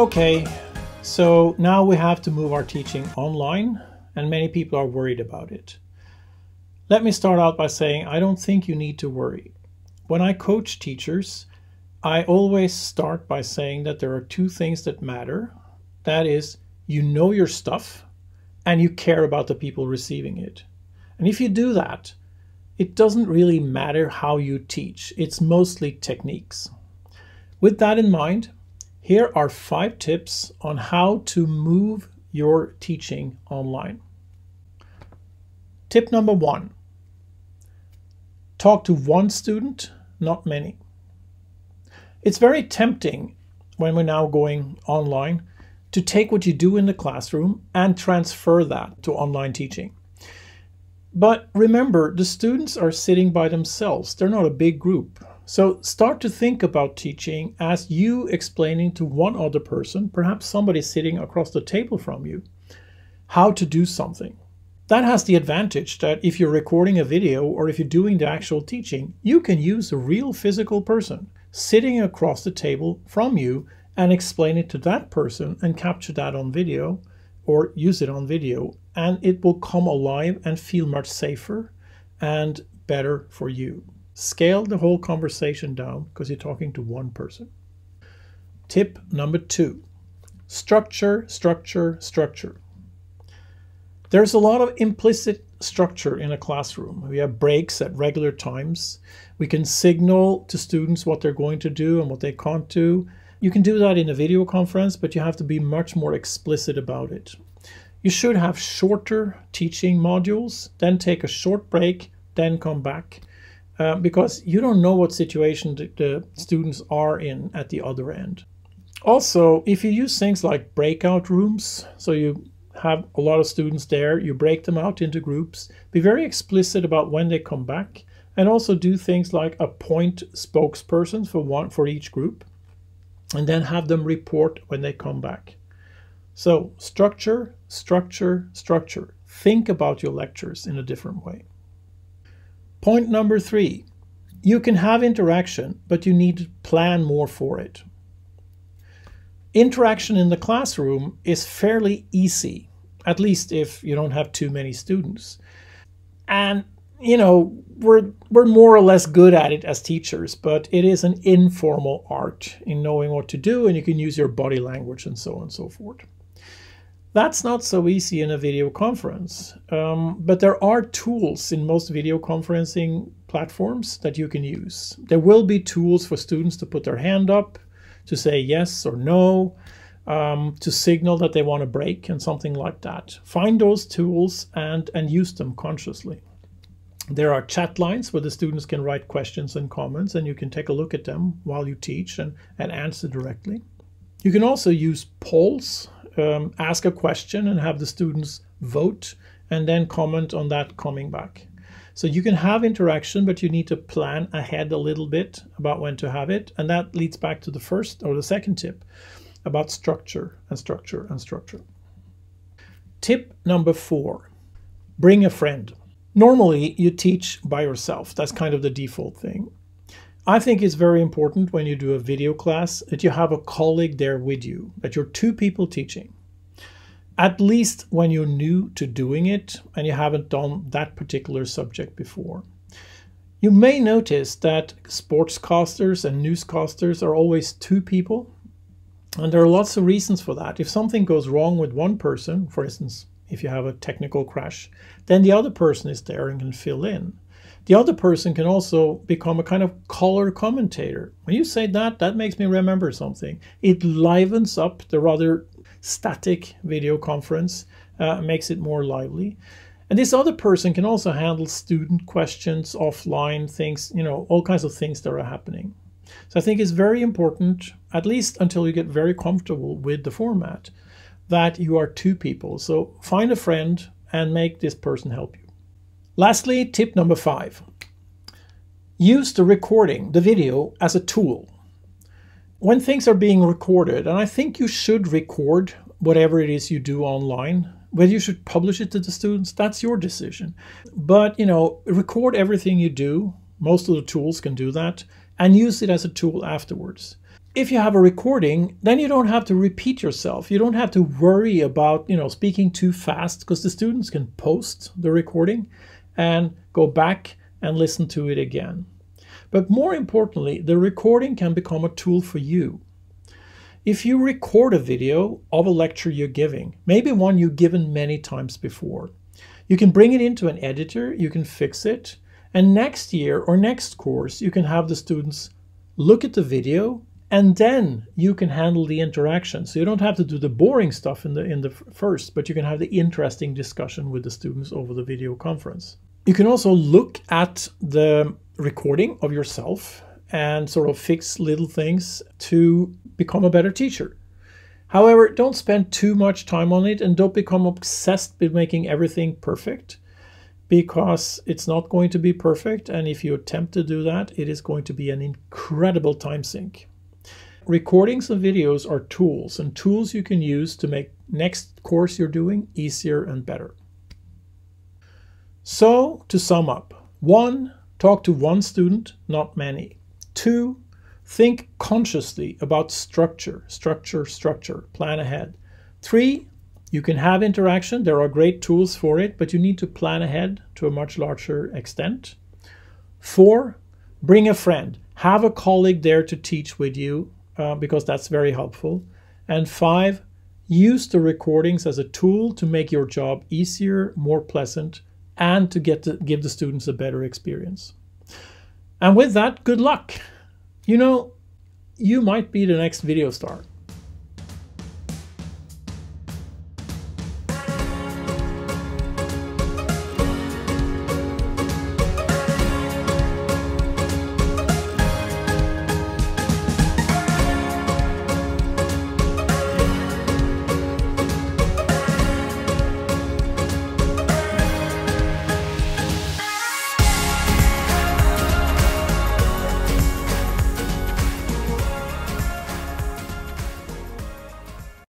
Okay, so now we have to move our teaching online, and many people are worried about it. Let me start out by saying I don't think you need to worry. When I coach teachers, I always start by saying that there are two things that matter. That is, you know your stuff and you care about the people receiving it. And if you do that, it doesn't really matter how you teach. It's mostly techniques. With that in mind, here are 5 tips on how to move your teaching online. Tip number 1. Talk to one student, not many. It's very tempting when we're now going online to take what you do in the classroom and transfer that to online teaching. But remember, the students are sitting by themselves. They're not a big group. So start to think about teaching as you explaining to one other person, perhaps somebody sitting across the table from you, how to do something. That has the advantage that if you're recording a video or if you're doing the actual teaching, you can use a real physical person sitting across the table from you and explain it to that person and capture that on video or use it on video, and it will come alive and feel much safer and better for you. Scale the whole conversation down because you're talking to one person. Tip number 2, structure, structure, structure. There's a lot of implicit structure in a classroom. We have breaks at regular times. We can signal to students what they're going to do and what they can't do. You can do that in a video conference, but you have to be much more explicit about it. You should have shorter teaching modules, then take a short break, then come back. Because you don't know what situation the students are in at the other end. Also, if you use things like breakout rooms, so you have a lot of students there, you break them out into groups, be very explicit about when they come back, and also do things like appoint spokespersons for each group, and then have them report when they come back. So structure, structure, structure. Think about your lectures in a different way. Point number 3, you can have interaction, but you need to plan more for it. Interaction in the classroom is fairly easy, at least if you don't have too many students. And, you know, we're more or less good at it as teachers, but it is an informal art in knowing what to do, and you can use your body language and so on and so forth. That's not so easy in a video conference, but there are tools in most video conferencing platforms that you can use. There will be tools for students to put their hand up, to say yes or no, to signal that they want a break and something like that. Find those tools and use them consciously. There are chat lines where the students can write questions and comments, and you can take a look at them while you teach and answer directly. You can also use polls. Ask a question and have the students vote and then comment on that coming back. So you can have interaction, but you need to plan ahead a little bit about when to have it. And that leads back to the first or the second tip about structure and structure and structure. Tip number 4, bring a friend. Normally you teach by yourself. That's kind of the default thing. I think it's very important when you do a video class that you have a colleague there with you, that you're 2 people teaching. At least when you're new to doing it and you haven't done that particular subject before. You may notice that sportscasters and newscasters are always 2 people, and there are lots of reasons for that. If something goes wrong with one person, for instance, if you have a technical crash, then the other person is there and can fill in. The other person can also become a kind of color commentator. When you say that, that makes me remember something. It livens up the rather static video conference, makes it more lively. And this other person can also handle student questions, offline things, you know, all kinds of things that are happening. So I think it's very important, at least until you get very comfortable with the format, that you are 2 people. So find a friend and make this person help you. Lastly, tip number 5. Use the recording, the video, as a tool. When things are being recorded, and I think you should record whatever it is you do online, whether you should publish it to the students, that's your decision. But, you know, record everything you do. Most of the tools can do that, and use it as a tool afterwards. if you have a recording, then you don't have to repeat yourself. You don't have to worry about, speaking too fast, because the students can post the recording and go back and listen to it again. But more importantly, the recording can become a tool for you. If you record a video of a lecture you're giving, maybe one you've given many times before, you can bring it into an editor, you can fix it, and next year or next course, you can have the students look at the video, and then you can handle the interaction. So you don't have to do the boring stuff in the first, but you can have the interesting discussion with the students over the video conference. You can also look at the recording of yourself and sort of fix little things to become a better teacher. However, don't spend too much time on it, and don't become obsessed with making everything perfect, because it's not going to be perfect. And if you attempt to do that, it is going to be an incredible time sink. Recordings of videos are tools, and tools you can use to make next course you're doing easier and better. So, to sum up: 1, talk to one student, not many. 2, think consciously about structure, plan ahead. 3, you can have interaction. There are great tools for it, but you need to plan ahead to a much larger extent. 4, bring a friend. Have a colleague there to teach with you, because that's very helpful. And 5, use the recordings as a tool to make your job easier, more pleasant, and to give the students a better experience. And with that, good luck. You might be the next video star.